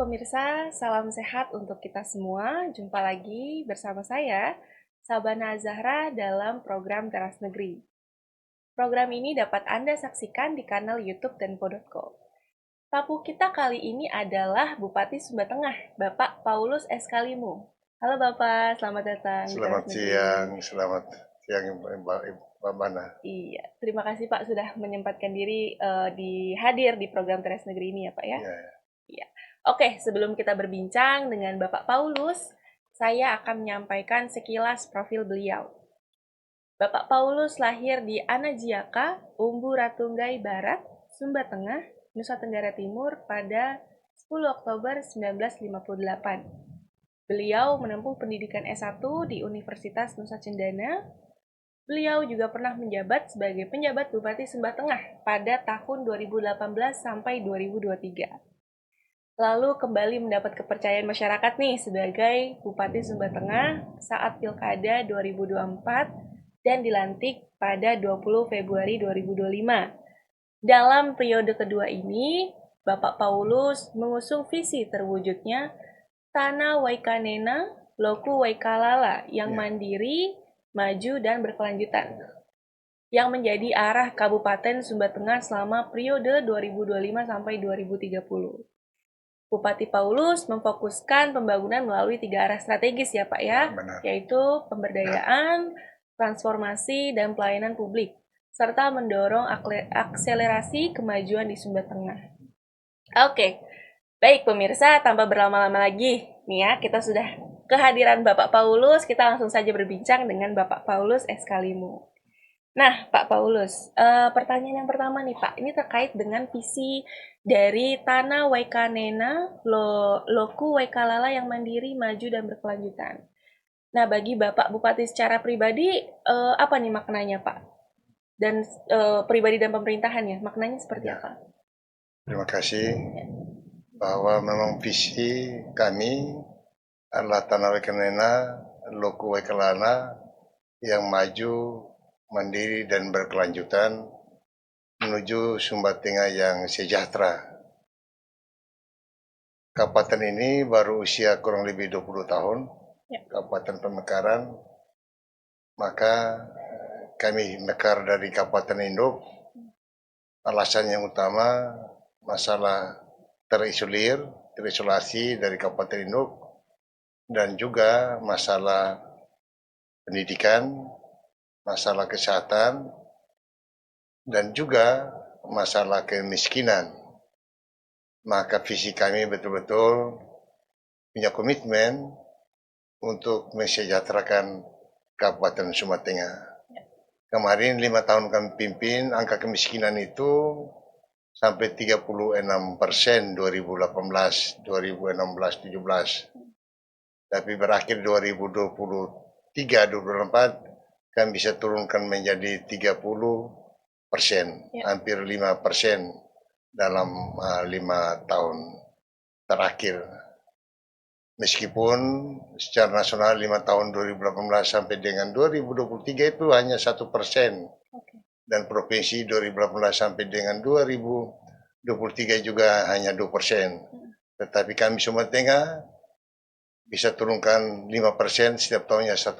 pemirsa, salam sehat untuk kita semua. Jumpa lagi bersama saya, Sabana Zahra dalam program Teras Negeri. Program ini dapat Anda saksikan di kanal YouTube Tempo.co. Tamu kita kali ini adalah Bupati Sumba Tengah, Bapak Paulus S. Kalimu. Halo Bapak, selamat datang di Teras Negeri. Selamat siang Mbak Bana. Iya, terima kasih Pak sudah menyempatkan diri hadir di program Teras Negeri ini ya Pak ya. Ya, Iya. Oke, sebelum kita berbincang dengan Bapak Paulus, saya akan menyampaikan sekilas profil beliau. Bapak Paulus lahir di Anajiaka, Umbu Ratunggai Barat, Sumba Tengah, Nusa Tenggara Timur pada 10 Oktober 1958. Beliau menempuh pendidikan S1 di Universitas Nusa Cendana. Beliau juga pernah menjabat sebagai penjabat Bupati Sumba Tengah pada tahun 2018 sampai 2023. Lalu kembali mendapat kepercayaan masyarakat nih sebagai Bupati Sumba Tengah saat Pilkada 2024 dan dilantik pada 20 Februari 2025. Dalam periode kedua ini, Bapak Paulus mengusung visi terwujudnya Tanah Waikanena Loku Waikalala yang mandiri, maju, dan berkelanjutan, yang menjadi arah Kabupaten Sumba Tengah selama periode 2025 sampai 2030. Bupati Paulus memfokuskan pembangunan melalui 3 arah strategis ya Pak ya, benar. yaitu pemberdayaan, transformasi, dan pelayanan publik, serta mendorong akselerasi kemajuan di Sumba Tengah. Oke, baik pemirsa, tanpa berlama-lama lagi, nih ya, kita sudah kehadiran Bapak Paulus, kita langsung saja berbincang dengan Bapak Paulus S. Kalimu. Nah, Pak Paulus, pertanyaan yang pertama nih Pak, ini terkait dengan visi dari Tanah Waikanena Loku Waikalala yang mandiri, maju, dan berkelanjutan. Nah, bagi Bapak Bupati secara pribadi, apa nih maknanya Pak? Dan pribadi dan pemerintahan ya, maknanya seperti Ya. apa? Terima kasih bahwa memang visi kami adalah Tanah Waikanena Loku Waikalana yang maju, mandiri, dan berkelanjutan menuju Sumba Tengah yang sejahtera. Kabupaten ini baru usia kurang lebih 20 tahun, Kabupaten Pemekaran, maka kami mekar dari Kabupaten Induk. Alasan yang utama masalah terisolasi dari Kabupaten Induk, dan juga masalah pendidikan, masalah kesehatan, dan juga masalah kemiskinan. Maka visi kami betul-betul punya komitmen untuk mensejahterakan Kabupaten Sumba Tengah. Kemarin 5 tahun kami pimpin, angka kemiskinan itu sampai 36% 2018-2016-17. Tapi berakhir 2023-2024 kami bisa turunkan menjadi 30%, hampir 5% dalam 5 tahun terakhir. Meskipun secara nasional 5 tahun 2018 sampai dengan 2023 itu hanya 1%. Dan provinsi 2018 sampai dengan 2023 juga hanya 2%. Tetapi kami Sumba Tengah bisa turunkan 5%, setiap tahunnya 1%.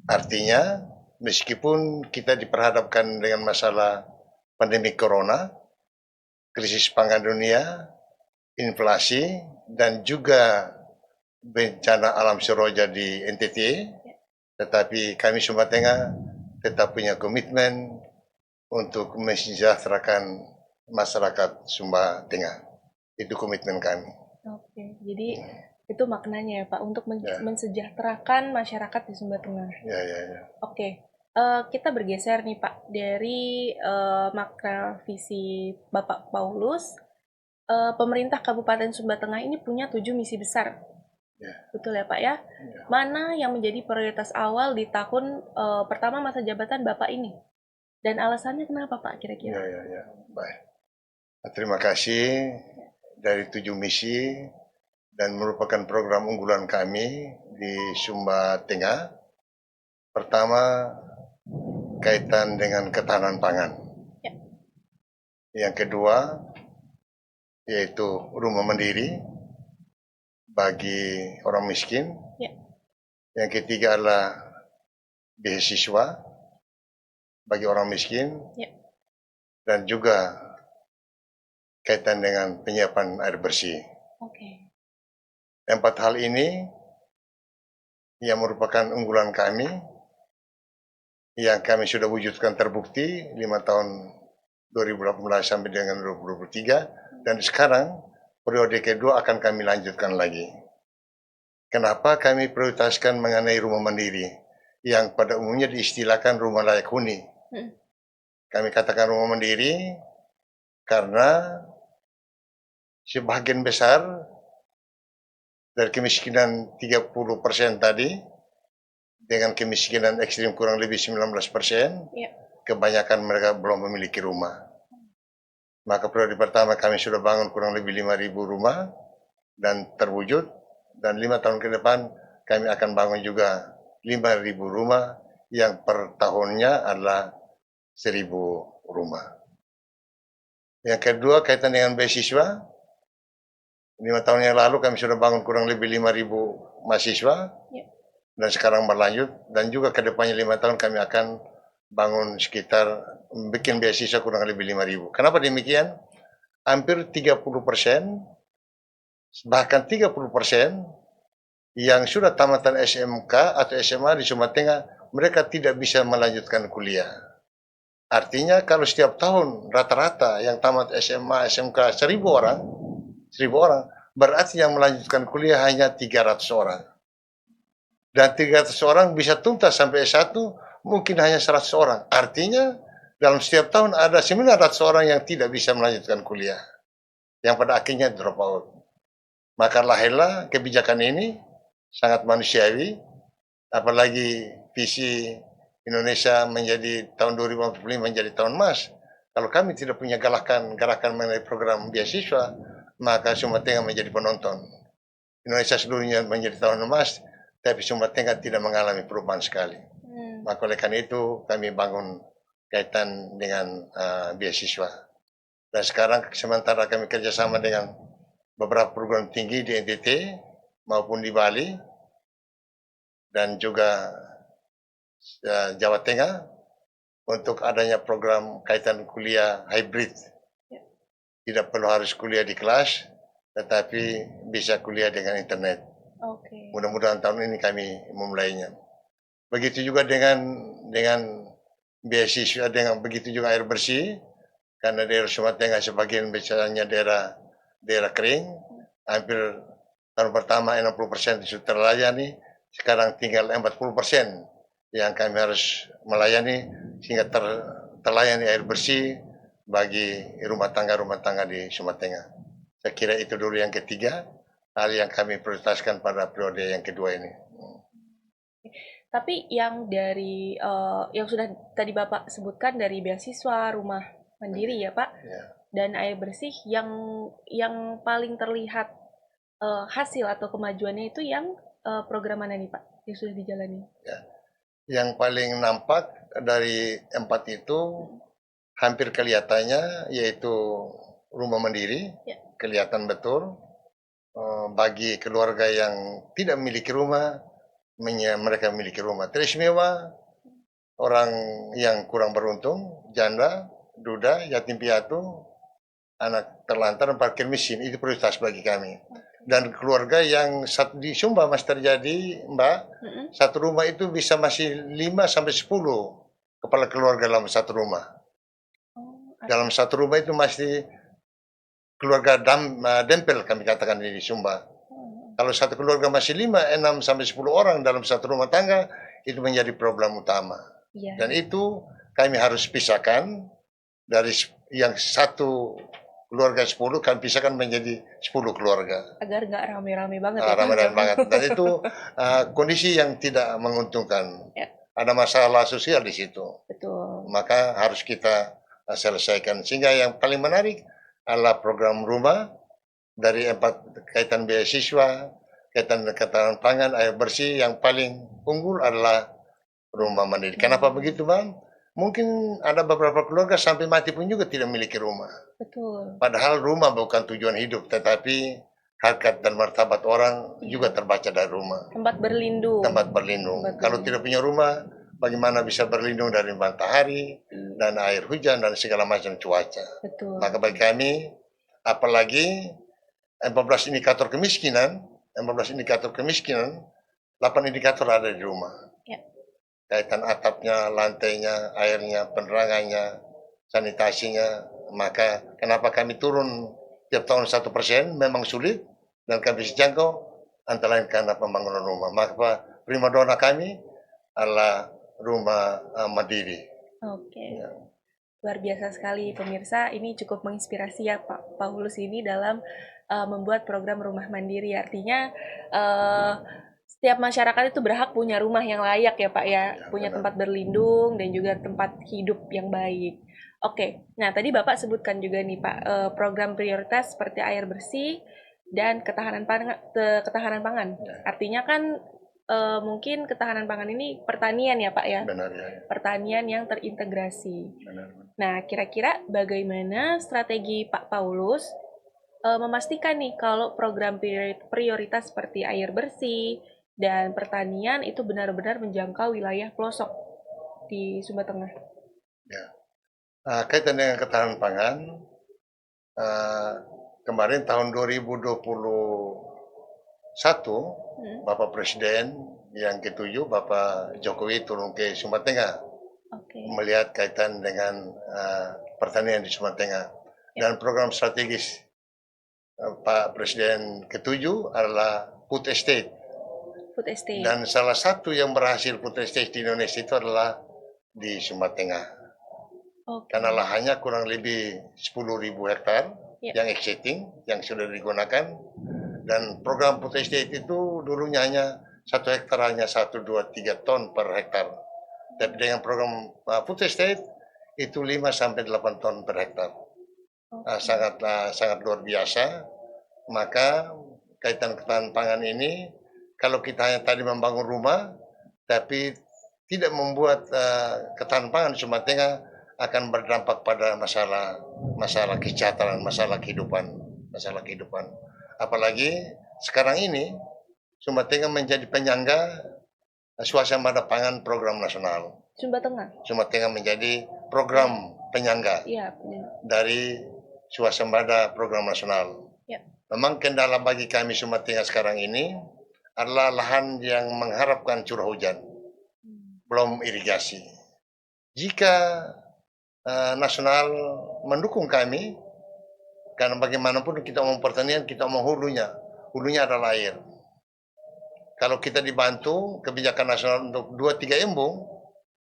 Artinya meskipun kita diperhadapkan dengan masalah pandemi corona, krisis pangan dunia, inflasi, dan juga bencana alam seroja di NTT, tetapi kami Sumba Tengah tetap punya komitmen untuk mensejahterakan masyarakat Sumba Tengah. Itu komitmen kami. Oke, jadi itu maknanya ya Pak, untuk mensejahterakan masyarakat di Sumba Tengah. Ya. Oke, kita bergeser nih Pak, dari makna visi Bapak Paulus. Pemerintah Kabupaten Sumba Tengah ini punya 7 misi besar. Betul ya Pak ya? Mana yang menjadi prioritas awal di tahun pertama masa jabatan Bapak ini? Dan alasannya kenapa Pak kira-kira? Ya. Baik. Terima kasih. Dari 7 misi dan merupakan program unggulan kami di Sumba Tengah. Pertama, kaitan dengan ketahanan pangan. Yang kedua, yaitu rumah mandiri bagi orang miskin. Ya. Yang ketiga adalah beasiswa bagi orang miskin. Ya. Dan juga kaitan dengan penyiapan air bersih. Oke. 4 hal ini yang merupakan unggulan kami yang kami sudah wujudkan terbukti 5 tahun 2018 sampai dengan 2023, dan sekarang periode kedua akan kami lanjutkan lagi. Kenapa kami prioritaskan mengenai rumah mandiri yang pada umumnya diistilahkan rumah layak huni? Kami katakan rumah mandiri karena sebagian besar dari kemiskinan 30% tadi dengan kemiskinan ekstrim kurang lebih 19%, Ya. kebanyakan mereka belum memiliki rumah. Maka periode pertama kami sudah bangun kurang lebih 5.000 rumah dan terwujud, dan 5 tahun ke depan kami akan bangun juga 5.000 rumah yang per tahunnya adalah 1.000 rumah. Yang kedua kaitan dengan beasiswa. 5 tahun yang lalu kami sudah bangun kurang lebih 5.000 mahasiswa. Ya. Dan sekarang berlanjut, dan juga ke depannya 5 tahun kami akan bangun sekitar bikin beasiswa kurang lebih 5.000. Kenapa demikian? Hampir 30%, bahkan 30% yang sudah tamatan SMK atau SMA di Sumatera Tengah, mereka tidak bisa melanjutkan kuliah. Artinya kalau setiap tahun rata-rata yang tamat SMA, SMK 1.000 orang, berarti yang melanjutkan kuliah hanya 300 orang. Dan 300 orang bisa tuntas sampai S1, mungkin hanya 100 orang. Artinya dalam setiap tahun ada 900 orang yang tidak bisa melanjutkan kuliah, yang pada akhirnya drop out. Maka lahirlah kebijakan ini, sangat manusiawi, apalagi visi Indonesia menjadi tahun 2045 menjadi tahun emas. Kalau kami tidak punya gerakan mengenai program beasiswa, maka Sumatera Tengah menjadi penonton. Indonesia seluruhnya menjadi tahun emas, tapi Sumatera Tengah tidak mengalami perubahan sekali. Maka oleh karena itu kami bangun kaitan dengan beasiswa. Dan sekarang sementara kami kerjasama dengan beberapa perguruan tinggi di NTT maupun di Bali dan juga Jawa Tengah untuk adanya program kaitan kuliah hybrid. Tidak perlu harus kuliah di kelas, tetapi bisa kuliah dengan internet. Oke. Mudah-mudahan tahun ini kami memulainya. Begitu juga dengan beasiswa, dengan begitu juga air bersih, karena daerah Sumatera Tengah sebagian besarnya daerah kering, hampir tahun pertama 60% sudah terlayani, sekarang tinggal 40% yang kami harus melayani sehingga terlayani air bersih bagi rumah tangga di Sumatera Tengah. Saya kira itu dulu yang ketiga, hal yang kami prioritaskan pada periode yang kedua ini. Tapi yang dari yang sudah tadi Bapak sebutkan dari beasiswa, rumah mandiri ya Pak, Ya. dan air bersih, yang paling terlihat hasil atau kemajuannya itu yang program mana nih Pak yang sudah dijalani? Ya. Yang paling nampak dari 4 itu hampir kelihatannya yaitu rumah mandiri, Ya. kelihatan betul. Bagi keluarga yang tidak memiliki rumah, mereka memiliki rumah. Teristimewa orang yang kurang beruntung, janda, duda, yatim piatu, anak terlantar, dan parkir miskin, itu prioritas bagi kami. Dan keluarga yang di Sumba masih terjadi, Mbak, satu rumah itu bisa masih 5 sampai 10 kepala keluarga dalam satu rumah. Dalam satu rumah itu masih keluarga dempel kami katakan di Sumba. Kalau satu keluarga masih 5, 6 sampai 10 orang dalam satu rumah tangga, itu menjadi problem utama. Ya. Dan itu kami harus pisahkan dari yang satu keluarga 10, kami pisahkan menjadi 10 keluarga. Agar nggak rame-rame banget ya. Rame-rame banget. Dan itu kondisi yang tidak menguntungkan. Ya. Ada masalah sosial di situ. Betul. Maka harus kita selesaikan. Sehingga yang paling menarik adalah program rumah dari 4 kaitan beasiswa, kaitan ketahanan pangan, air bersih. Yang paling unggul adalah rumah mandiri. Kenapa begitu, Bang? mungkin ada beberapa keluarga sampai mati pun juga tidak memiliki rumah. Betul. Padahal rumah bukan tujuan hidup, tetapi harkat dan martabat orang juga terbaca dari rumah. Tempat berlindung. Tempat berlindung. Tempat Kalau berlindung. tidak punya rumah, bagaimana bisa berlindung dari matahari dan air hujan dan segala macam cuaca. Betul. Maka bagi kami, apalagi 14 indikator kemiskinan, 8 indikator ada di rumah. Ya. Kaitan atapnya, lantainya, airnya, penerangannya, sanitasinya. Maka kenapa kami turun tiap tahun 1% memang sulit dan kami bisa jangkau antara lain karena pembangunan rumah. Maka primadona kami adalah rumah mandiri. Oke. Ya. Luar biasa sekali pemirsa, ini cukup menginspirasi ya Pak Paulus ini dalam membuat program rumah mandiri. Artinya setiap masyarakat itu berhak punya rumah yang layak ya Pak ya, punya tempat berlindung dan juga tempat hidup yang baik. Oke, nah tadi Bapak sebutkan juga nih Pak, program prioritas seperti air bersih dan ketahanan pangan. Artinya kan mungkin ketahanan pangan ini pertanian ya Pak ya? Benar ya. Pertanian yang terintegrasi. Benar. Nah, kira-kira bagaimana strategi Pak Paulus memastikan nih kalau program prioritas seperti air bersih dan pertanian itu benar-benar menjangkau wilayah pelosok di Sumba Tengah? Ya. Kaitan dengan ketahanan pangan, kemarin tahun 2021, Bapak Presiden yang ke-7, Bapak Jokowi turun ke Sumba Tengah, melihat kaitan dengan pertanian di Sumba Tengah. Dan program strategis Pak Presiden ke-7 adalah food estate. Dan salah satu yang berhasil food estate di Indonesia itu adalah di Sumba Tengah. Karena lahannya kurang lebih 10.000 hektar yang existing, yang sudah digunakan. Dan program food estate itu dulunya hanya 1 hektar hanya 1, 2, 3 ton per hektar. Tapi dengan program food estate itu 5-8 ton per hektar. Sangat luar biasa. Maka kaitan ketahanan pangan ini, kalau kita hanya tadi membangun rumah, tapi tidak membuat ketahanan pangan di Sumba Tengah, akan berdampak pada masalah kesejahteraan, masalah kehidupan. Apalagi sekarang ini Sumba Tengah menjadi penyangga swasembada pangan program nasional. Sumba Tengah menjadi program penyangga dari swasembada program nasional. Memang kendala bagi kami Sumba Tengah sekarang ini adalah lahan yang mengharapkan curah hujan, belum irigasi. Jika nasional mendukung kami, karena bagaimanapun kita mau pertanian, kita mau hulunya adalah air. Kalau kita dibantu kebijakan nasional untuk 2-3 embung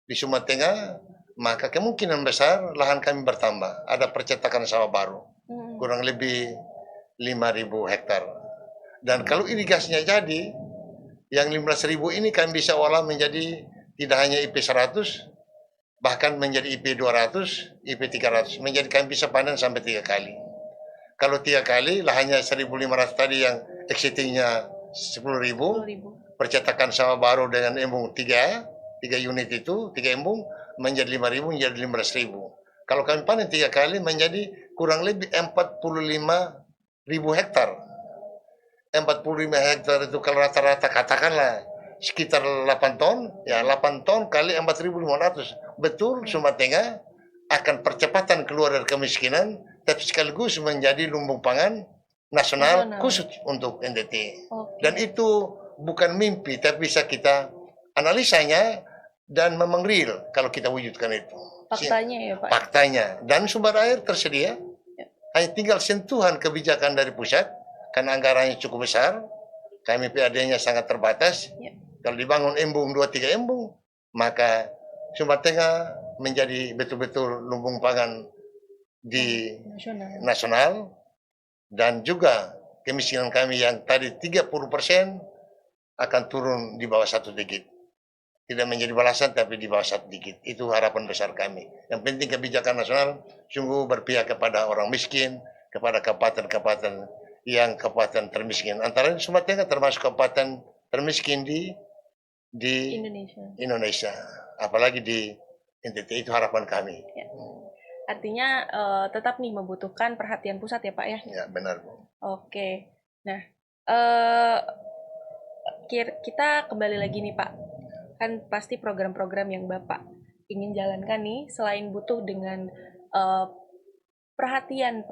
di Sumba Tengah, maka kemungkinan besar lahan kami bertambah. Ada percetakan sawah baru, kurang lebih 5.000 hektar. Dan kalau irigasinya jadi, yang 15.000 ini kami bisa olah menjadi tidak hanya IP 100, bahkan menjadi IP 200, IP 300, menjadi kami bisa panen sampai 3 kali. Kalau 3 kali, lahannya 1.500 tadi yang existingnya 10.000, percetakan sawah baru dengan embung 3 unit itu, 3 embung, menjadi 5.000, menjadi 15.000. Kalau kami panen 3 kali, menjadi kurang lebih 45.000 hektar. 45 hektar itu kalau rata-rata katakanlah sekitar 8 ton, ya 8 ton kali 4.500. Betul, Sumba Tengah akan percepatan keluar dari kemiskinan, tapi sekaligus menjadi lumbung pangan nasional khusus untuk NTT. Dan itu bukan mimpi, tapi bisa kita analisanya dan memang real kalau kita wujudkan itu. Faktanya ya Pak? Faktanya. Dan sumber air tersedia, hanya tinggal sentuhan kebijakan dari pusat, karena anggarannya cukup besar, kami PAD-nya sangat terbatas. Kalau dibangun embung 2-3 embung, maka Sumba Tengah menjadi betul-betul lumbung pangan di nasional. Dan juga kemiskinan kami yang tadi 30% akan turun di bawah 1 digit. Tidak menjadi balasan, tapi di bawah 1 digit. Itu harapan besar kami. Yang penting kebijakan nasional sungguh berpihak kepada orang miskin, kepada kabupaten-kabupaten yang kabupaten termiskin. Antara Sumba Tengah termasuk kabupaten termiskin di Indonesia. Apalagi di NTT, itu harapan kami. Ya. Artinya tetap nih membutuhkan perhatian pusat ya Pak ya? Ya, benar, Bu. Oke. Nah, eh, kita kembali lagi nih Pak. Kan pasti program-program yang Bapak ingin jalankan nih, selain butuh dengan eh, perhatian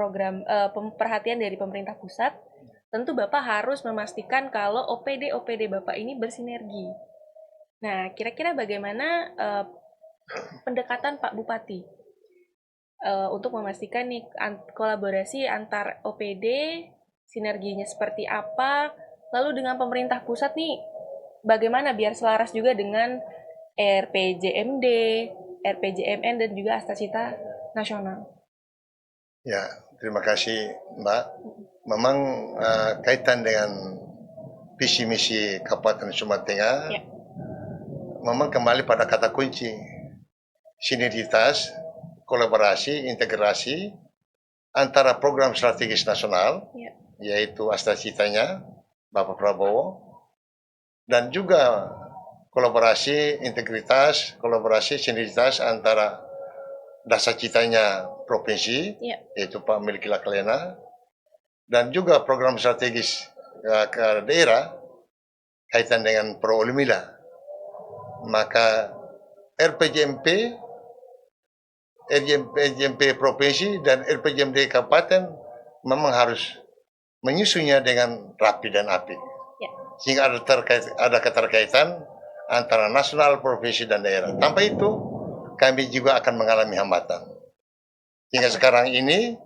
dari pemerintah pusat, tentu Bapak harus memastikan kalau OPD Bapak ini bersinergi. Nah, kira-kira bagaimana pendekatan Pak Bupati untuk memastikan nih kolaborasi antar OPD, sinerginya seperti apa, lalu dengan pemerintah pusat nih bagaimana biar selaras juga dengan RPJMD, RPJMN dan juga Astacita Nasional. Ya, terima kasih Mbak. Memang kaitan dengan visi misi Kabupaten Sumatera Tengah, Ya. memang kembali pada kata kunci, sinergitas, kolaborasi, integrasi antara program strategis nasional, Ya. yaitu Astacitanya Bapak Prabowo, dan juga kolaborasi, integritas, kolaborasi, sinergitas antara dasar citanya provinsi, Ya. yaitu Pak Melki Laklena, dan juga program strategis ke daerah kaitan dengan Pro Olimila. Maka RPJMP, RPJMP provinsi dan RPJMD kabupaten memang harus menyusunnya dengan rapi dan apik. Ya. Sehingga ada keterkaitan antara nasional, provinsi, dan daerah. Tanpa itu, kami juga akan mengalami hambatan. Hingga sekarang ini,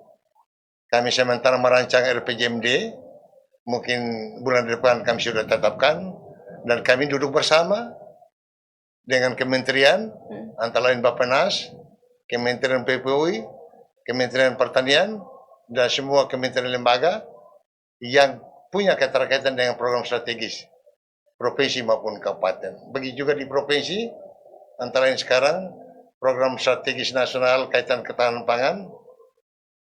kami sementara merancang RPJMD, mungkin bulan depan kami sudah tetapkan, dan kami duduk bersama dengan kementerian, antara lain Bappenas, Kementerian PPUI, Kementerian Pertanian, dan semua kementerian lembaga yang punya keterkaitan dengan program strategis provinsi maupun kabupaten. Begitu juga di provinsi, antara lain sekarang program strategis nasional kaitan ketahanan pangan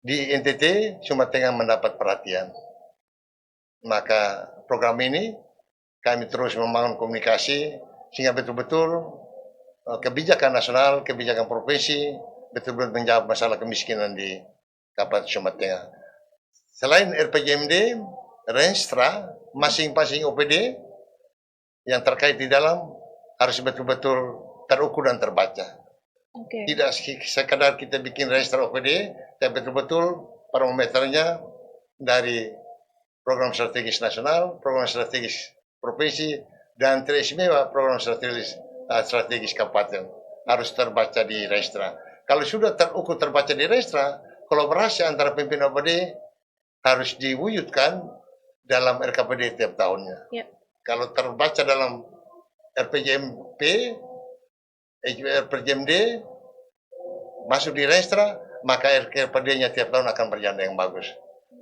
di NTT Sumatera Tengah mendapat perhatian. Maka program ini kami terus membangun komunikasi sehingga betul-betul kebijakan nasional, kebijakan provinsi betul-betul menjawab masalah kemiskinan di Kabupaten Sumatera Tengah. Selain RPJMD, Renstra, masing-masing OPD yang terkait di dalam harus betul-betul terukur dan terbaca. Okay. Tidak sekadar kita bikin Renstra OPD, tapi betul-betul parameternya dari program strategis nasional, program strategis provinsi, dan teristimewa program strategis kabupaten harus terbaca di Renstra. Kalau sudah terukur terbaca di Renstra, kolaborasi antara pimpinan OPD harus diwujudkan dalam RKPD tiap tahunnya. Yep. Kalau terbaca dalam RPJMP, RPJMD masuk di Renstra, maka RKPD-nya tiap tahun akan berjalan yang bagus.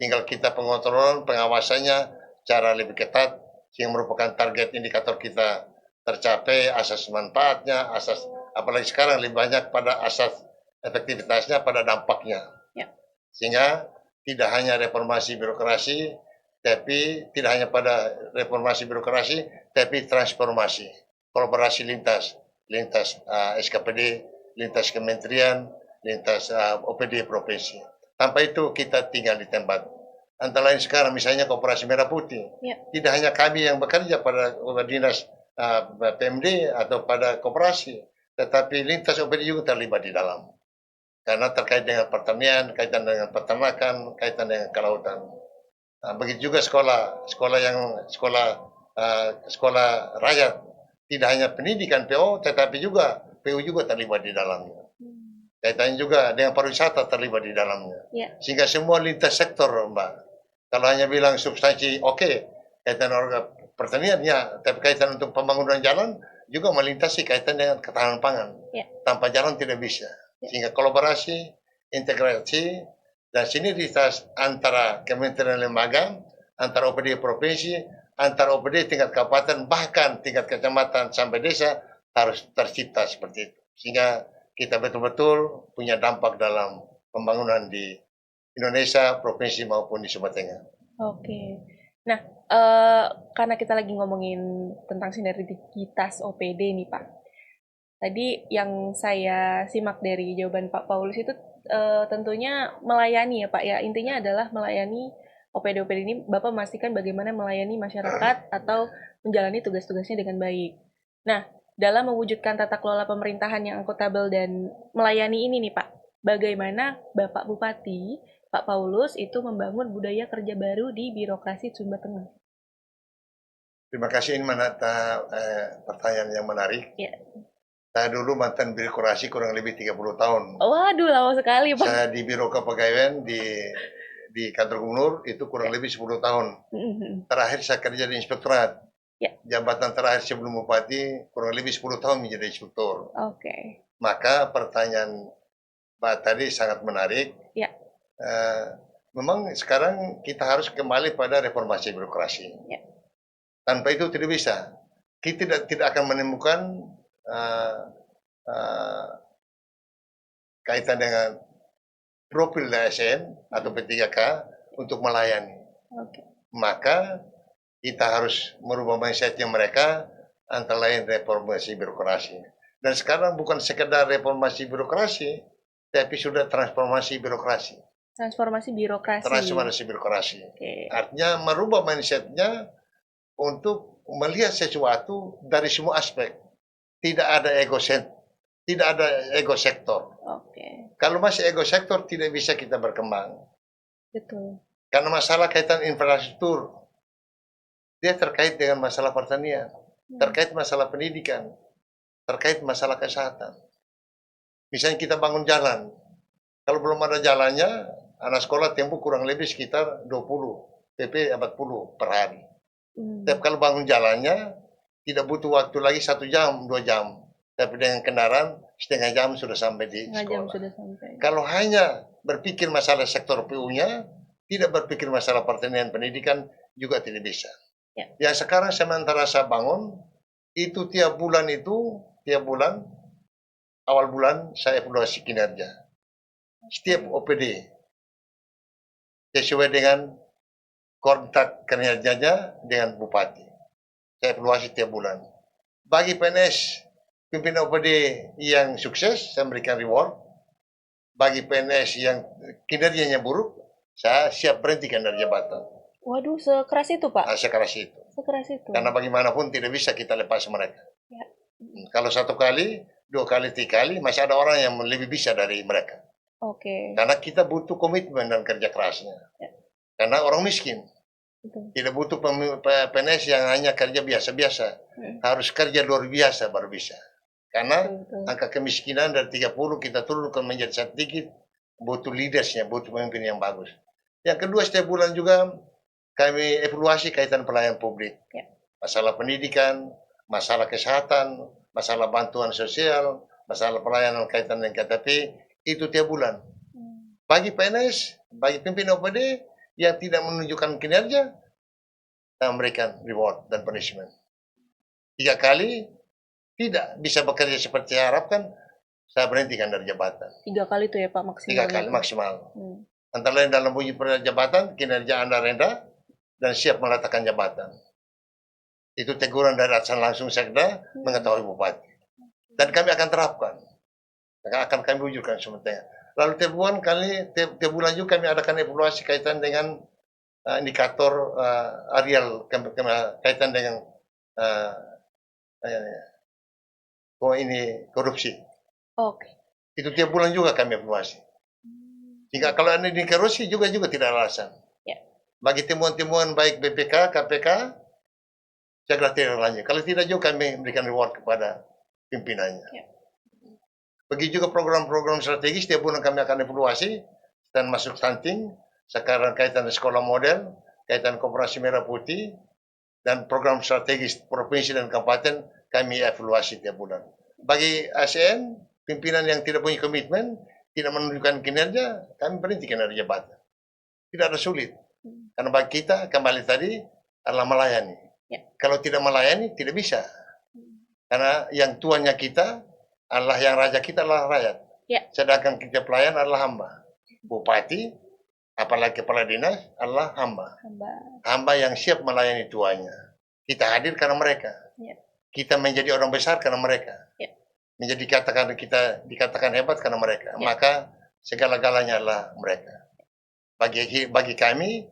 Tinggal kita pengontrolan, pengawasannya cara lebih ketat, yang merupakan target indikator kita tercapai, asas manfaatnya, asas apalagi sekarang lebih banyak pada asas efektivitasnya, pada dampaknya. Ya. Sehingga tidak hanya reformasi birokrasi, tapi tidak hanya pada reformasi birokrasi, tapi transformasi, kolaborasi lintas SKPD, lintas kementerian, lintas OPD provinsi. Tanpa itu kita tinggal di tempat. Antara lain sekarang misalnya Koperasi Merah Putih, tidak hanya kami yang bekerja pada dinas PMD atau pada koperasi, tetapi lintas OPD juga terlibat di dalam. Karena terkait dengan pertanian, kaitan dengan peternakan, kaitan dengan kelautan. Nah, begitu juga sekolah rakyat, tidak hanya pendidikan PO, tetapi juga PU juga terlibat di dalamnya. Kaitannya juga dengan pariwisata terlibat di dalamnya. Sehingga semua lintas sektor, Mbak. Kalau hanya bilang substansi, oke, kaitan organ pertanian, ya, tapi kaitan untuk pembangunan jalan juga melintasi kaitan dengan ketahanan pangan. Tanpa jalan tidak bisa. Sehingga kolaborasi, integrasi, dan sinergitas antara kementerian lembaga, antara OPD provinsi, antara OPD tingkat kabupaten, bahkan tingkat kecamatan sampai desa harus tercipta seperti itu. Sehingga kita betul-betul punya dampak dalam pembangunan di Indonesia, provinsi maupun di Sumatera Tengah. Oke. Nah, karena kita lagi ngomongin tentang sinergitas OPD nih Pak, Tadi yang saya simak dari jawaban Pak Paulus itu tentunya melayani ya Pak ya. Intinya adalah melayani OPD-OPD ini Bapak memastikan bagaimana melayani masyarakat atau menjalani tugas-tugasnya dengan baik. Nah, dalam mewujudkan tata kelola pemerintahan yang akuntabel dan melayani ini nih Pak, bagaimana Bapak Bupati, Pak Paulus itu membangun budaya kerja baru di birokrasi Sumba Tengah? Terima kasih, ini pertanyaan yang menarik. Ya. Saya dulu mantan birokrasi kurang lebih 30 tahun. Waduh, lama sekali Pak. Saya di Biro Kepegawaian di kantor gubernur itu kurang lebih 10 tahun. Terakhir saya kerja di inspektorat. Ya. Jabatan terakhir sebelum bupati kurang lebih 10 tahun menjadi inspektur. Oke. Maka pertanyaan Pak tadi sangat menarik. Ya. Memang sekarang kita harus kembali pada reformasi birokrasi. Ya. Tanpa itu tidak bisa. Kita tidak akan menemukan kaitan dengan profil ASN atau P3K untuk melayani. Oke. Maka kita harus merubah mindsetnya mereka, antara lain reformasi birokrasi. Dan sekarang bukan sekedar reformasi birokrasi, tapi sudah transformasi birokrasi. Transformasi birokrasi. Transformasi birokrasi. Oke. Artinya merubah mindsetnya untuk melihat sesuatu dari semua aspek. Tidak ada tidak ada ego sektor. Oke. Kalau masih ego sektor tidak bisa kita berkembang. Betul. Karena masalah kaitan infrastruktur, dia terkait dengan masalah pertanian, terkait masalah pendidikan, terkait masalah kesehatan. Misalnya kita bangun jalan, kalau belum ada jalannya, anak sekolah tempuh kurang lebih sekitar 20 PP 40 per hari. Tapi kalau bangun jalannya, tidak butuh waktu lagi 1 jam, 2 jam. Tapi dengan kendaraan, setengah jam sudah sampai di sekolah. Jam sudah sampai. Kalau hanya berpikir masalah sektor PU-nya, tidak berpikir masalah pertanian pendidikan, juga tidak bisa. Ya. Yang sekarang sementara saya bangun, itu tiap bulan, awal bulan saya evaluasi kinerja. Setiap OPD, sesuai dengan kontak kinerjanya dengan bupati. Saya evaluasi tiap bulan. Bagi PNS, pimpinan OPD yang sukses, saya memberikan reward. Bagi PNS yang kinerjanya buruk, saya siap berhentikan dari jabatan. Waduh, sekeras itu Pak? Sekeras itu. Sekeras itu. Karena bagaimanapun tidak bisa kita lepas mereka. Ya. Kalau 1 kali, 2 kali, 3 kali, masih ada orang yang lebih bisa dari mereka. Oke. Karena kita butuh komitmen dan kerja kerasnya. Ya. Karena orang miskin. Betul. Tidak butuh PNS yang hanya kerja biasa-biasa. Harus kerja luar biasa baru bisa. Karena angka kemiskinan dari 30 kita turunkan menjadi sedikit, butuh leadersnya, butuh pemimpin yang bagus. Yang kedua, setiap bulan juga kami evaluasi kaitan pelayanan publik. Ya. Masalah pendidikan, masalah kesehatan, masalah bantuan sosial, masalah pelayanan kaitan dengan KTP, itu tiap bulan. Bagi PNS, bagi pimpinan OPD yang tidak menunjukkan kinerja, kita memberikan reward dan punishment. 3 kali tidak bisa bekerja seperti yang harapkan, saya berhentikan dari jabatan. 3 kali itu ya Pak maksimal? 3 kali maksimal. Antara lain dalam uji jabatan, kinerja Anda rendah dan siap meletakkan jabatan. Itu teguran dari atasan langsung sekda mengetahui bupati. Dan kami akan terapkan. Akan kami wujudkan sementara. Lalu tiap bulan juga kami adakan evaluasi kaitan dengan indikator areal kaitan dengan korupsi. Oke. Itu tiap bulan juga kami evaluasi. Jika kalau ada di korupsi juga tidak ada alasan. Ya. Bagi temuan-temuan baik BPK, KPK, segera tidak lanjut. Kalau tidak juga kami memberikan reward kepada pimpinannya. Ya. Begitu juga program-program strategis, tiap bulan kami akan evaluasi dan masuk stunting. Sekarang kaitan sekolah model, kaitan koperasi merah putih, dan program strategis provinsi dan kabupaten kami evaluasi tiap bulan. Bagi ASN, pimpinan yang tidak punya komitmen, tidak menunjukkan kinerja, kami berhentikan dari jabatan. Tidak ada sulit. Karena bagi kita, kembali tadi, adalah melayani. Ya. Kalau tidak melayani, tidak bisa. Karena yang tuannya kita, Allah yang raja kita adalah rakyat. Ya. Sedangkan kita pelayan adalah hamba. Bupati, apalagi kepala dinas adalah hamba. Hamba yang siap melayani tuannya. Kita hadir karena mereka. Ya. Kita menjadi orang besar karena mereka. Ya. menjadi dikatakan hebat karena mereka. Ya. Maka segala-galanya adalah mereka. Bagi kami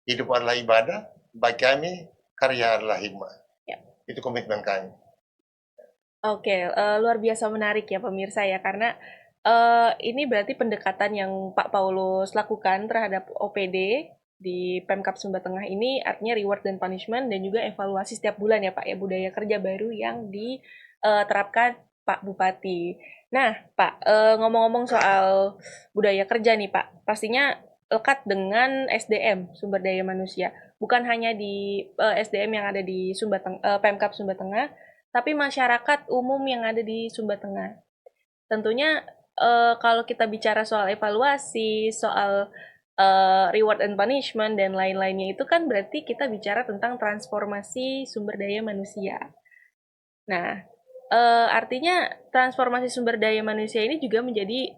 hidup adalah ibadah, bagi kami karya adalah hikmah. Ya. Itu komitmen kami. Oke, luar biasa menarik ya pemirsa ya, karena ini berarti pendekatan yang Pak Paulus lakukan terhadap OPD di Pemkab Sumba Tengah ini artinya reward dan punishment dan juga evaluasi setiap bulan ya Pak ya, budaya kerja baru yang diterapkan Pak Bupati. Nah Pak, ngomong-ngomong soal budaya kerja nih Pak, pastinya lekat dengan SDM, sumber daya manusia. Bukan hanya di SDM yang ada di Pemkab Sumba Tengah, tapi masyarakat umum yang ada di Sumba Tengah. Tentunya kalau kita bicara soal evaluasi, soal reward and punishment dan lain-lainnya itu kan berarti kita bicara tentang transformasi sumber daya manusia. Nah, artinya transformasi sumber daya manusia ini juga menjadi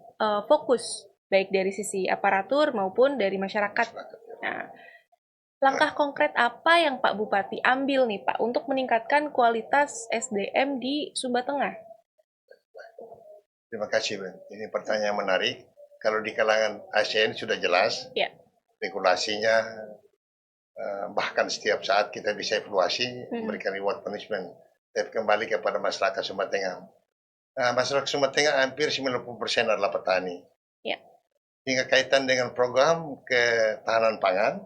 fokus baik dari sisi aparatur maupun dari masyarakat. Nah, langkah konkret apa yang Pak Bupati ambil nih Pak untuk meningkatkan kualitas SDM di Sumba Tengah? Terima kasih, Ben. Ini pertanyaan menarik. Kalau di kalangan ASN sudah jelas, Ya. regulasinya, bahkan setiap saat kita bisa evaluasi, memberikan reward punishment. Tapi kembali kepada masyarakat Sumba Tengah. Masyarakat Sumba Tengah hampir 90% adalah petani. Ya. Hingga kaitan dengan program ketahanan pangan,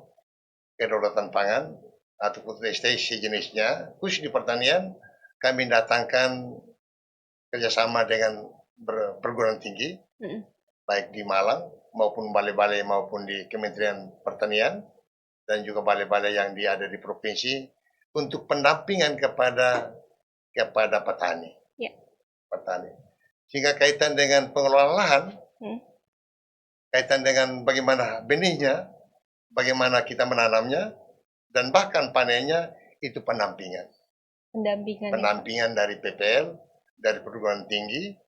kedaulatan pangan, ataupun sejenisnya, khusus di pertanian, kami datangkan kerjasama dengan perguruan tinggi, baik di Malang maupun balai-balai maupun di Kementerian Pertanian dan juga balai-balai yang ada di provinsi untuk pendampingan kepada petani. Ya. Petani. Sehingga kaitan dengan pengelolaan lahan, kaitan dengan bagaimana benihnya, bagaimana kita menanamnya, dan bahkan panennya itu pendampingan. Pendampingan dari PPL, dari perguruan tinggi,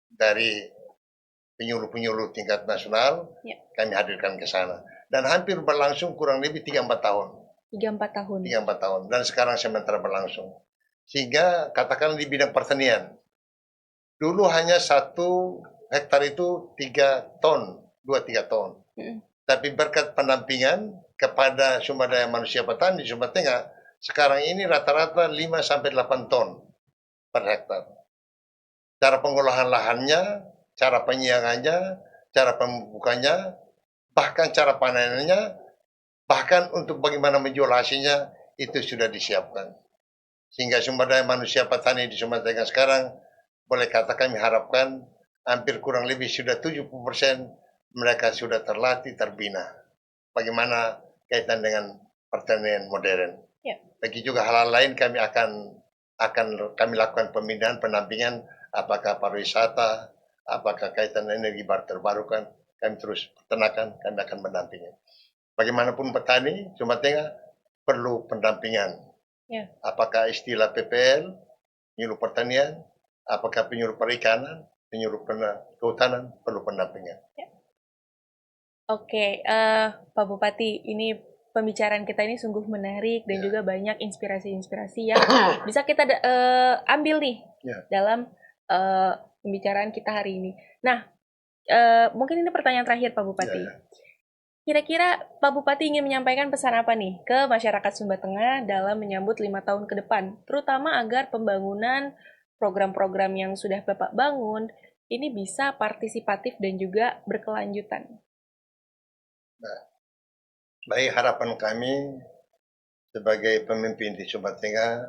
dari penyuluh-penyuluh tingkat nasional, ya. Kami hadirkan ke sana. Dan hampir berlangsung kurang lebih 3-4 tahun. 3-4 tahun. 3-4 tahun. Dan sekarang sementara berlangsung. Sehingga katakan di bidang pertanian, dulu hanya 1 hektar itu 3 ton, 2-3 ton. Tapi berkat pendampingan kepada sumber daya manusia petani di Sumba Tengah, sekarang ini rata-rata 5-8 ton per hektar. Cara pengolahan lahannya, cara penyiangannya, cara pembukannya, bahkan cara panenannya, bahkan untuk bagaimana menjual hasilnya, itu sudah disiapkan. Sehingga sumber daya manusia petani di Sumba Tengah sekarang, boleh kata kami harapkan, hampir kurang lebih sudah 70% mereka sudah terlatih, terbina. Bagaimana kaitan dengan pertanian modern. Ya. Bagi juga hal-hal lain kami akan kami lakukan pembinaan, pendampingan, apakah pariwisata, apakah kaitan energi baru terbarukan, kami terus peternakan, kami akan mendampingi. Bagaimanapun petani, Sumba Tengah perlu pendampingan. Ya. Apakah istilah PPL, penyuluh pertanian, apakah penyuluh perikanan, penyuluh kehutanan, perlu pendampingan. Ya. Oke, Pak Bupati, ini pembicaraan kita ini sungguh menarik dan juga banyak inspirasi-inspirasi yang bisa kita ambil nih dalam pembicaraan kita hari ini. Nah, mungkin ini pertanyaan terakhir Pak Bupati. Kira-kira Pak Bupati ingin menyampaikan pesan apa nih ke masyarakat Sumba Tengah dalam menyambut 5 tahun ke depan, terutama agar pembangunan program-program yang sudah Bapak bangun ini bisa partisipatif dan juga berkelanjutan. Nah, baik harapan kami sebagai pemimpin di Sumba Tengah,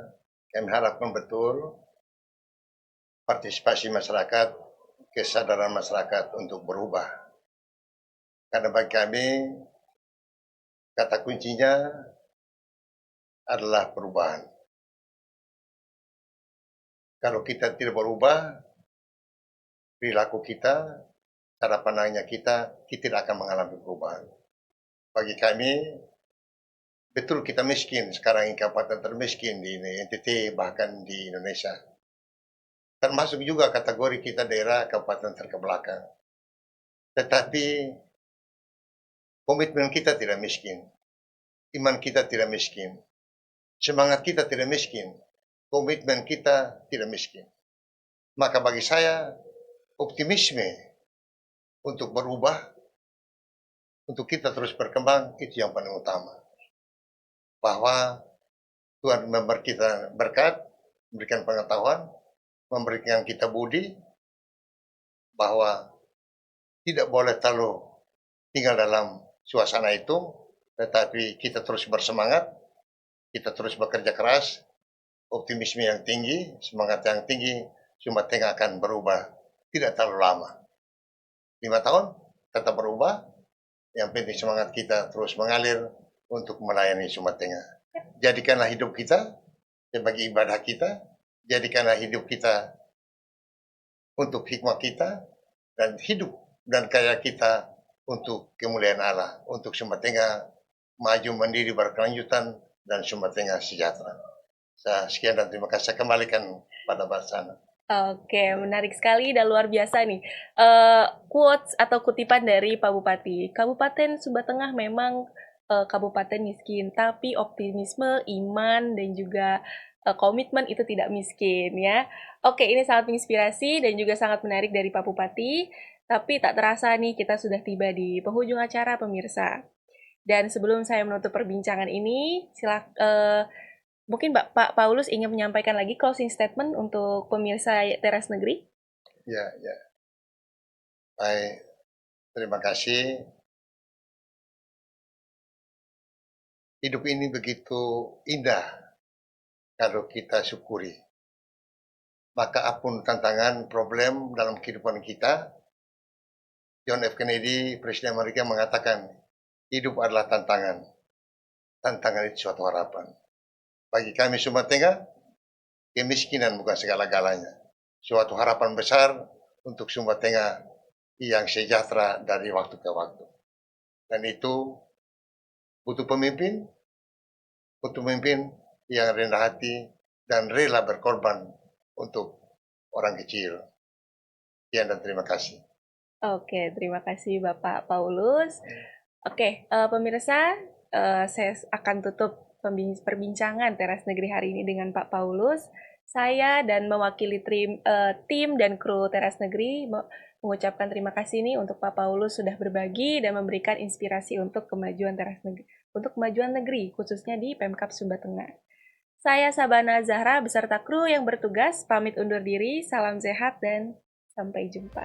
kami harapkan betul partisipasi masyarakat, kesadaran masyarakat untuk berubah. Karena bagi kami, kata kuncinya adalah perubahan. Kalau kita tidak berubah, perilaku kita, cara pandangnya kita tidak akan mengalami perubahan. Bagi kami, betul kita miskin, sekarang ini kabupaten termiskin di NTT, bahkan di Indonesia. Termasuk juga kategori kita daerah kabupaten terkebelakang. Tetapi komitmen kita tidak miskin, iman kita tidak miskin, semangat kita tidak miskin, komitmen kita tidak miskin. Maka bagi saya, optimisme untuk berubah, untuk kita terus berkembang, itu yang paling utama. Bahwa Tuhan memberi kita berkat, memberikan pengetahuan, memberikan kita budi, bahwa tidak boleh terlalu tinggal dalam suasana itu, tetapi kita terus bersemangat, kita terus bekerja keras, optimisme yang tinggi, semangat yang tinggi, Sumba Tengah akan berubah tidak terlalu lama. 5 tahun tetap berubah, yang penting semangat kita terus mengalir untuk melayani Sumba Tengah. Jadikanlah hidup kita sebagai ibadah kita, jadikanlah hidup kita untuk hikmah kita, dan hidup dan karya kita untuk kemuliaan Allah, untuk Sumba Tengah maju mandiri berkelanjutan dan Sumba Tengah sejahtera. Sekian dan terima kasih. Saya kembalikan pada Mbak Sana. Oke, menarik sekali dan luar biasa nih. Quotes atau kutipan dari Pak Bupati. Kabupaten Sumba Tengah memang kabupaten miskin, tapi optimisme, iman, dan juga komitmen itu tidak miskin ya. Oke, ini sangat menginspirasi dan juga sangat menarik dari Pak Bupati. Tapi tak terasa nih kita sudah tiba di penghujung acara pemirsa. Dan sebelum saya menutup perbincangan ini, mungkin Pak Paulus ingin menyampaikan lagi closing statement untuk pemirsa Teras Negeri. Ya, ya. Baik, terima kasih. Hidup ini begitu indah kalau kita syukuri. Maka apapun tantangan, problem dalam kehidupan kita, John F. Kennedy, Presiden Amerika mengatakan, hidup adalah tantangan. Tantangan itu suatu harapan. Bagi kami Sumba Tengah, kemiskinan bukan segala-galanya. Suatu harapan besar untuk Sumba Tengah yang sejahtera dari waktu ke waktu. Dan itu butuh pemimpin yang rendah hati dan rela berkorban untuk orang kecil. Sekian dan terima kasih. Oke, terima kasih Bapak Paulus. Oke, pemirsa, saya akan tutup perbincangan Teras Negeri hari ini dengan Pak Paulus. Saya dan mewakili tim dan kru Teras Negeri mengucapkan terima kasih nih untuk Pak Paulus sudah berbagi dan memberikan inspirasi untuk kemajuan Teras Negeri, untuk kemajuan negeri, khususnya di Pemkab Sumba Tengah. Saya Sabana Zahra beserta kru yang bertugas pamit undur diri, salam sehat dan sampai jumpa.